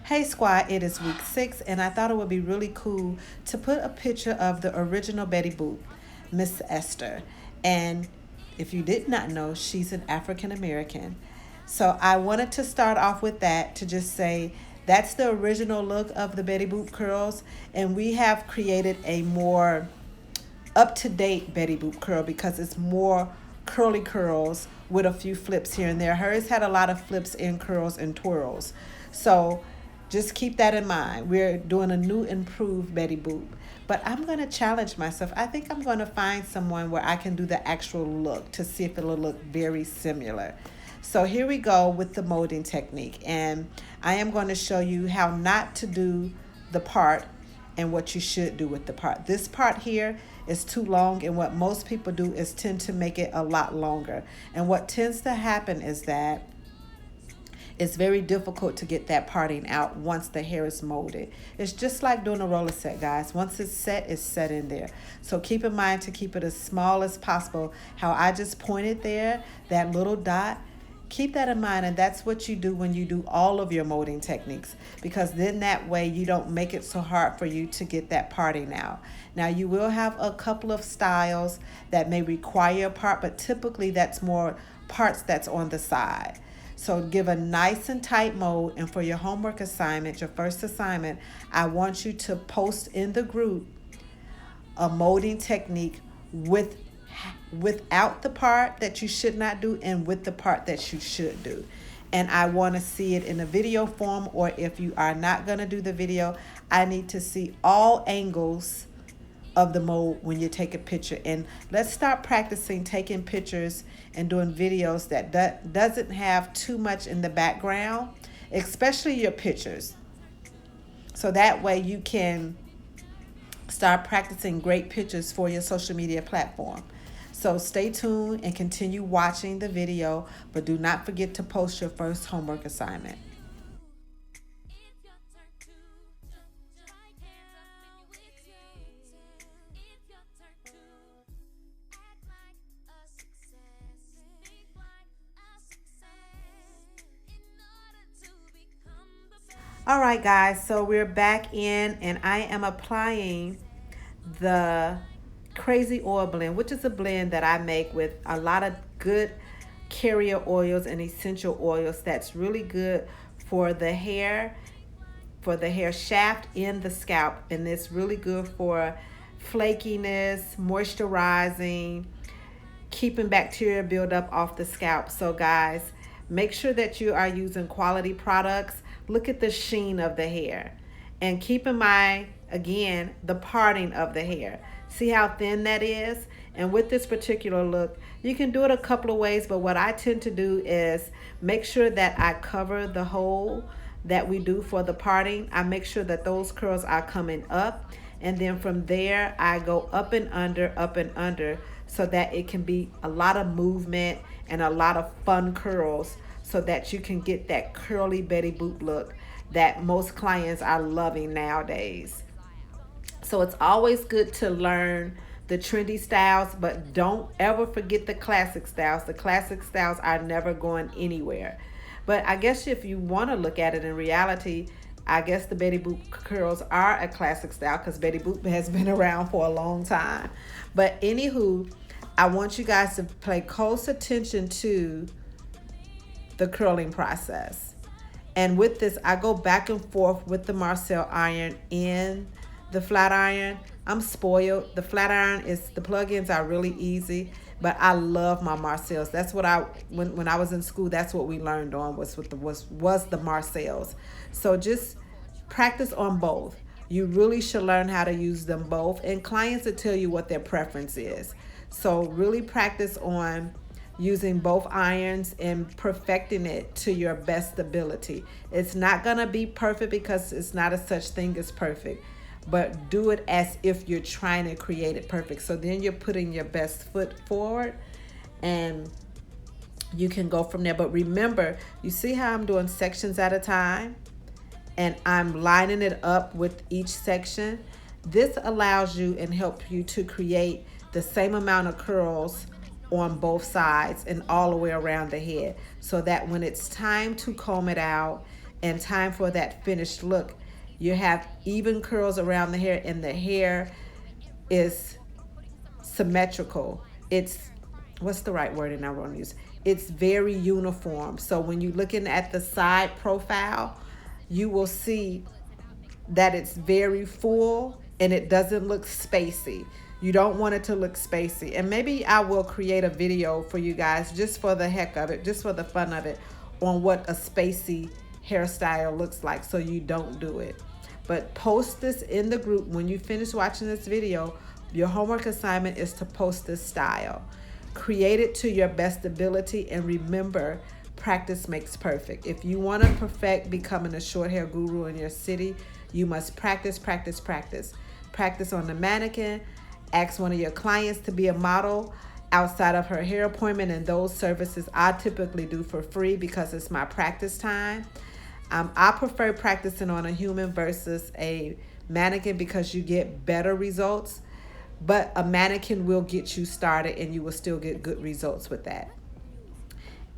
Hey squad, it is week 6 and I thought it would be really cool to put a picture of the original Betty Boop, Miss Esther. And if you did not know, she's an African American. So I wanted to start off with that to just say that's the original look of the Betty Boop curls, and we have created a more up to date Betty Boop curl because it's more curly curls with a few flips here and there. Hers had a lot of flips and curls and twirls. So just keep that in mind. We're doing a new improved Betty Boop. But I'm going to challenge myself. I think I'm going to find someone where I can do the actual look to see if it'll look very similar. So here we go with the molding technique. And I am going to show you how not to do the part and what you should do with the part. This part here is too long, and what most people do is tend to make it a lot longer. And what tends to happen is that it's very difficult to get that parting out once the hair is molded. It's just like doing a roller set, guys. Once it's set in there. So keep in mind to keep it as small as possible. How I just pointed there, that little dot, keep that in mind, and that's what you do when you do all of your molding techniques, because then that way you don't make it so hard for you to get that parting out. Now you will have a couple of styles that may require a part, but typically that's more parts that's on the side. So give a nice and tight mold, and for your homework assignment, your first assignment, I want you to post in the group a molding technique without the part that you should not do and with the part that you should do. And I want to see it in a video form, or if you are not going to do the video, I need to see all angles of the mold when you take a picture. And let's start practicing taking pictures and doing videos that doesn't have too much in the background, especially your pictures. So that way you can start practicing great pictures for your social media platform. So stay tuned and continue watching the video, but do not forget to post your first homework assignment. All right, guys, so we're back in, and I am applying the Crazy Oil Blend, which is a blend that I make with a lot of good carrier oils and essential oils that's really good for the hair, shaft and the scalp. And it's really good for flakiness, moisturizing, keeping bacteria buildup off the scalp. So guys, make sure that you are using quality products. Look at the sheen of the hair, and keep in mind again the parting of the hair. See how thin that is? And with this particular look, you can do it a couple of ways, but what I tend to do is make sure that I cover the hole that we do for the parting. I make sure that those curls are coming up, and then from there I go up and under, so that it can be a lot of movement and a lot of fun curls, so that you can get that curly Betty Boop look that most clients are loving nowadays. So it's always good to learn the trendy styles, but don't ever forget the classic styles. The classic styles are never going anywhere. But I guess if you want to look at it in reality, I guess the Betty Boop curls are a classic style because Betty Boop has been around for a long time. But anywho, I want you guys to pay close attention to the curling process. And with this, I go back and forth with the Marcel iron in the flat iron. I'm spoiled. The flat iron the plug-ins are really easy, but I love my Marcels. That's what when I was in school, that's what we learned on was the Marcels. So just practice on both. You really should learn how to use them both, and clients will tell you what their preference is. So really practice on using both irons and perfecting it to your best ability. It's not gonna be perfect because it's not a such thing as perfect, but do it as if you're trying to create it perfect. So then you're putting your best foot forward, and you can go from there. But remember, you see how I'm doing sections at a time, and I'm lining it up with each section. This allows you and helps you to create the same amount of curls on both sides and all the way around the head, so that when it's time to comb it out, and time for that finished look. You have even curls around the hair, and the hair is symmetrical. It's, what's the right word and I want to use? It's very uniform. So when you're looking at the side profile, you will see that it's very full and it doesn't look spacey. You don't want it to look spacey. And maybe I will create a video for you guys just for the heck of it, just for the fun of it, on what a spacey hairstyle looks like so you don't do it. But post this in the group when you finish watching this video. Your homework assignment is to post this style. Create it to your best ability, and remember, practice makes perfect. If you want to perfect becoming a short hair guru in your city, you must practice, practice, practice. Practice on the mannequin. Ask one of your clients to be a model outside of her hair appointment, and those services I typically do for free because it's my practice time. I prefer practicing on a human versus a mannequin because you get better results, but a mannequin will get you started and you will still get good results with that.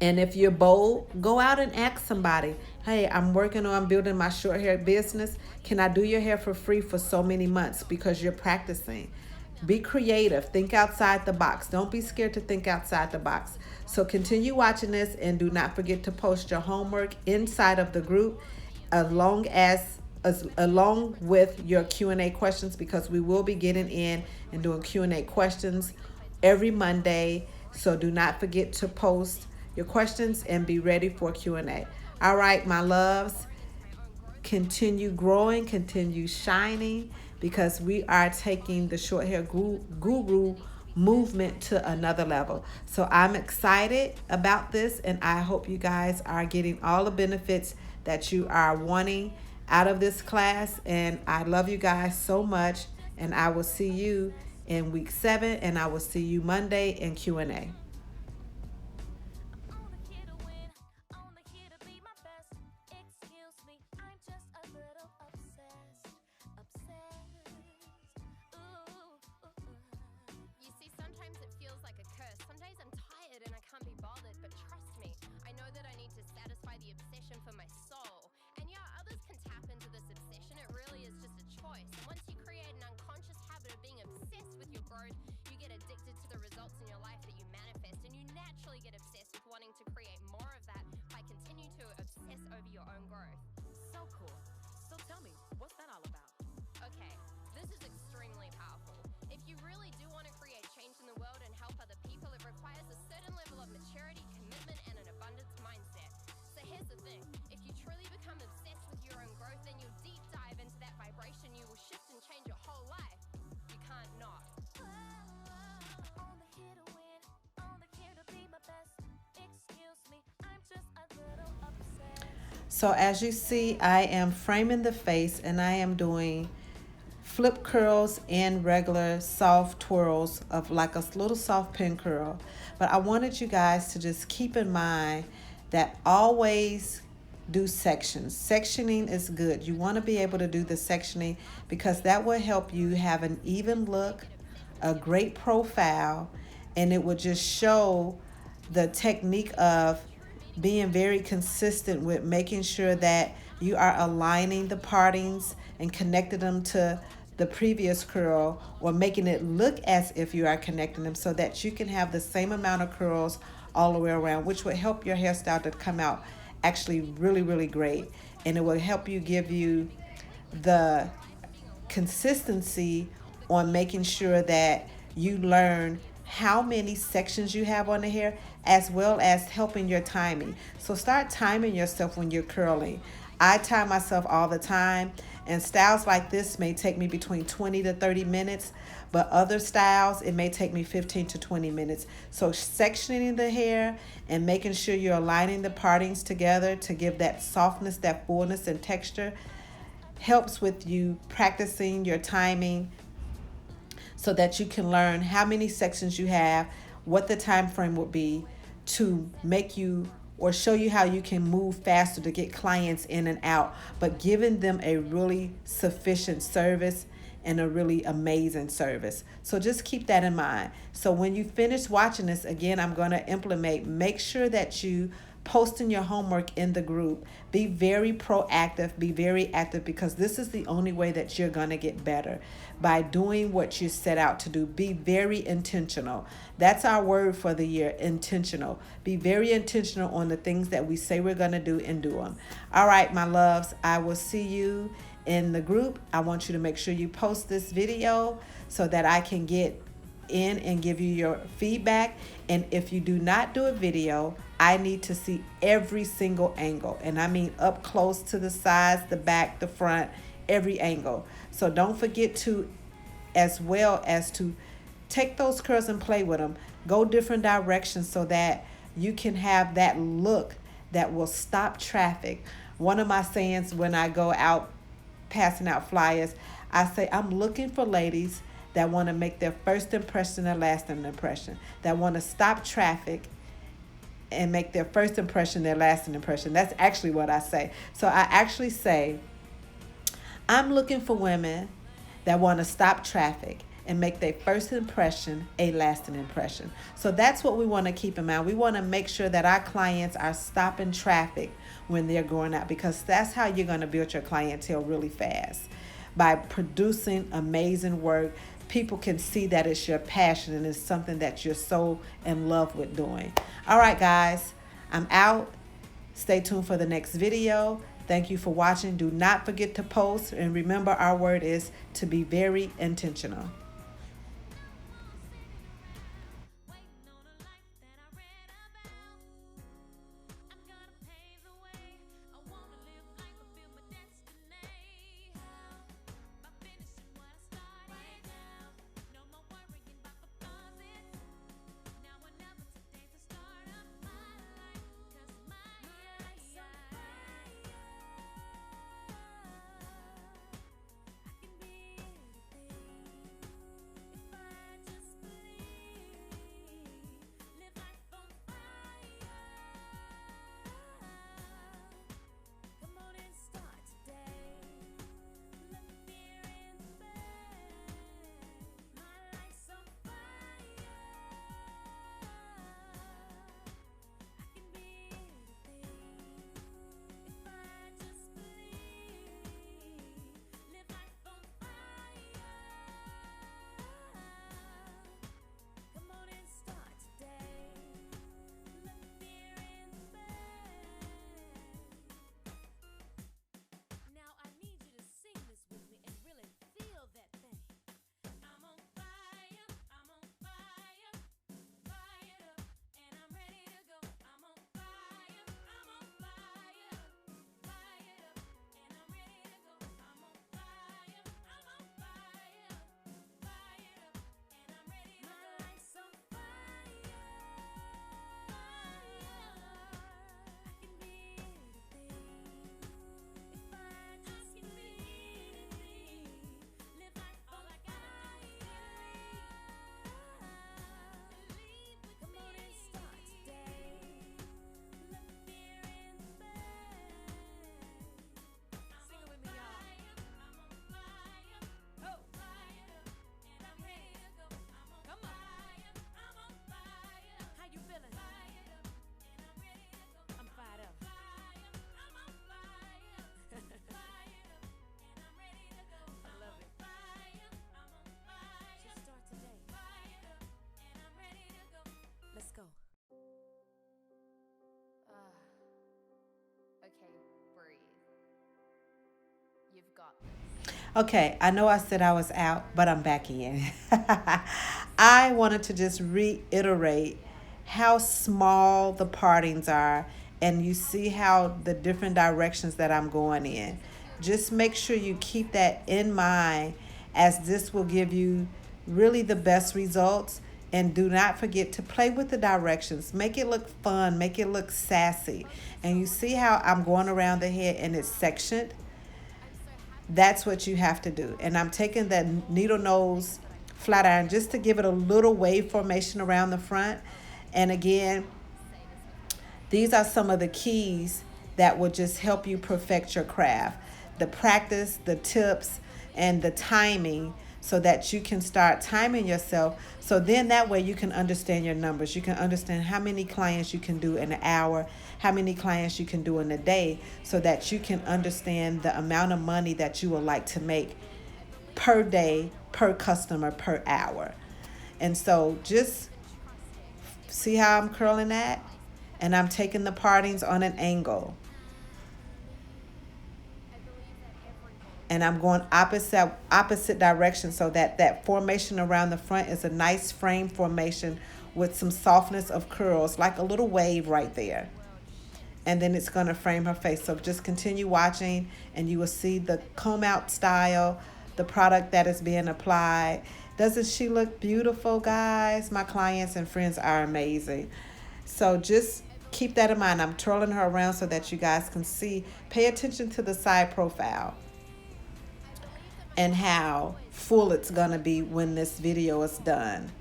And if you're bold, go out and ask somebody, hey, I'm working on building my short hair business. Can I do your hair for free for so many months because you're practicing? Be creative. Think outside the box. Don't be scared to think outside the box. So continue watching this, and do not forget to post your homework inside of the group along with your Q&A questions, because we will be getting in and doing Q&A questions every Monday. So do not forget to post your questions and be ready for Q&A. All right, my loves, continue growing, continue shining, because we are taking the short hair guru movement to another level. So I'm excited about this, and I hope you guys are getting all the benefits that you are wanting out of this class. And I love you guys so much, and I will see you in week 7, and I will see you Monday in Q&A. You see, sometimes it feels like a curse. Some days I'm tired and I can't be bothered, but trust me, I know that I need to satisfy the obsession for my soul. And yeah, others can tap into this obsession. It really is just a choice. And once you create an unconscious habit of being obsessed with your growth, you get addicted to the results in your life that you manifest, and you naturally get obsessed with wanting to create more of that by continuing to obsess over your own growth. So cool. So tell me, what's that all about? Okay, this is extremely powerful. If you really do want to create change in the world and help other people, it requires a certain level of maturity, commitment, and an abundance mindset. So here's the thing. If you truly become obsessed with your own growth, then you'll deep dive into that vibration. You will shift and change your whole life. You can't not. Only here to win, only here to be my best. Excuse me, I'm just a little upset. So as you see, I am framing the face, and I am doing flip curls and regular soft twirls of like a little soft pin curl. But I wanted you guys to just keep in mind that always do sections. Sectioning is good. You want to be able to do the sectioning because that will help you have an even look, a great profile, and it will just show the technique of being very consistent with making sure that you are aligning the partings and connecting them to the previous curl, or making it look as if you are connecting them so that you can have the same amount of curls all the way around, which will help your hairstyle to come out actually really, really great. And it will help you give you the consistency on making sure that you learn how many sections you have on the hair, as well as helping your timing. So start timing yourself when you're curling. I time myself all the time, and styles like this may take me between 20 to 30 minutes, but other styles it may take me 15 to 20 minutes. So sectioning the hair and making sure you're aligning the partings together to give that softness, that fullness and texture helps with you practicing your timing, so that you can learn how many sections you have, what the time frame will be to make you or show you how you can move faster to get clients in and out, but giving them a really sufficient service and a really amazing service. So just keep that in mind. So when you finish watching this, again, I'm going to implement, make sure that you posting your homework in the group. Be very proactive, be very active, because this is the only way that you're going to get better, by doing what you set out to do. Be very intentional. That's our word for the year: intentional. Be very intentional on the things that we say we're going to do, and do them. All right, my loves, I will see you in the group. I want you to make sure you post this video so that I can get in and give you your feedback. And if you do not do a video, I need to see every single angle, and I mean up close, to the sides, the back, the front, every angle. So don't forget to, as well as to, take those curls and play with them. Go different directions so that you can have that look that will stop traffic. One of my sayings when I go out passing out flyers, I say I'm looking for ladies that want to make their first impression a lasting impression, that want to stop traffic and make their first impression their lasting impression. That's actually what I say. So I actually say, I'm looking for women that want to stop traffic and make their first impression a lasting impression. So that's what we want to keep in mind. We want to make sure that our clients are stopping traffic when they're going out, because that's how you're going to build your clientele really fast. By producing amazing work, people can see that it's your passion and it's something that you're so in love with doing. All right, guys, I'm out. Stay tuned for the next video. Thank you for watching. Do not forget to post, and remember, our word is to be very intentional. Waiting on a life that I read about. I'm gonna pave the way. I wanna live life and build my destiny. By finishing what I started right now. No more worrying about the buzzes. Now or never, today's the start of my life. 'Cause my life's on fire. I can be anything if I just believe. Live life on fire. Come on and start today. Let the fear in the bed. My life's on fire. I can be anything if I just believe. Live life on fire. Come on and start today. Let the fear in the bed. Now I need you to sing this with me and really feel that thing. I'm on fire, I'm on fire, fired up, and I'm ready to go. I'm on fire, I'm on fire, fired up, and I'm ready to go. I'm on fire, I'm on fire, fired up, and I'm ready to go. My life's on fire. I can be anything if I just believe. Live life all I gotta believe. Come on and start today. Let the fear in the bed. Sing it with me, y'all. I'm on fire. Oh, fired up, and I'm ready to go. I'm on fire. I'm on fire. How you feeling? Fired up, and I'm ready to go. I'm fired up. I'm on fire. Fired up, and I'm ready to go. I love it. Fire. I'm on fire. Just start today. Fired up, and I'm ready to go. Let's go. Okay, breathe. You've got this. Okay, I know I said I was out, but I'm back in. I wanted to just reiterate how small the partings are, and you see how the different directions that I'm going in. Just make sure you keep that in mind, as this will give you really the best results. And do not forget to play with the directions. Make it look fun, make it look sassy. And you see how I'm going around the head and it's sectioned? That's what you have to do. And I'm taking that needle nose flat iron just to give it a little wave formation around the front. And again, these are some of the keys that will just help you perfect your craft. The practice, the tips, and the timing, so that you can start timing yourself. So then that way you can understand your numbers. You can understand how many clients you can do in an hour, how many clients you can do in a day, so that you can understand the amount of money that you would like to make per day, per customer, per hour. And so just see how I'm curling that? And I'm taking the partings on an angle. And I'm going opposite direction, so that that formation around the front is a nice frame formation with some softness of curls, like a little wave right there. And then it's going to frame her face. So just continue watching and you will see the comb out style, the product that is being applied. Doesn't she look beautiful, guys? My clients and friends are amazing. So just keep that in mind. I'm twirling her around so that you guys can see. Pay attention to the side profile and how full it's going to be when this video is done.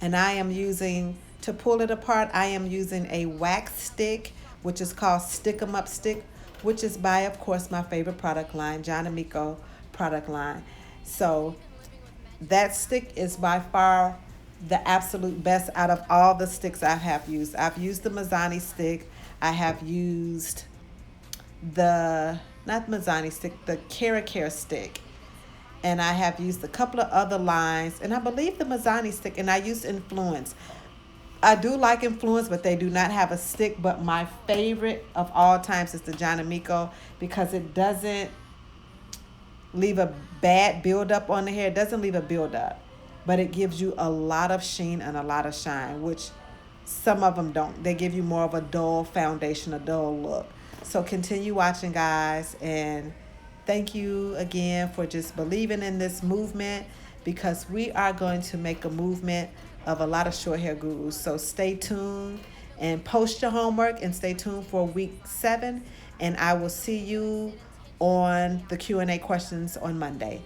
And I am using, to pull it apart, I am using a wax stick, which is called Stick 'em Up Stick, which is by, of course, my favorite product line, John Amico product line. So that stick is by far the absolute best out of all the sticks I have used. I've used the Mazzani stick. I have used the, not Mazzani stick, the Care stick. And I have used a couple of other lines, and I believe the Mazzani stick, and I used Influence. I do like Influence, but they do not have a stick. But my favorite of all times is the John Amico, because it doesn't leave a bad buildup on the hair. It doesn't leave a buildup, but it gives you a lot of sheen and a lot of shine, which some of them don't. They give you more of a dull foundation, a dull look. So continue watching, guys, and thank you again for just believing in this movement, because we are going to make a movement of a lot of short hair gurus. So stay tuned and post your homework and stay tuned for week 7, and I will see you on the Q&A questions on Monday.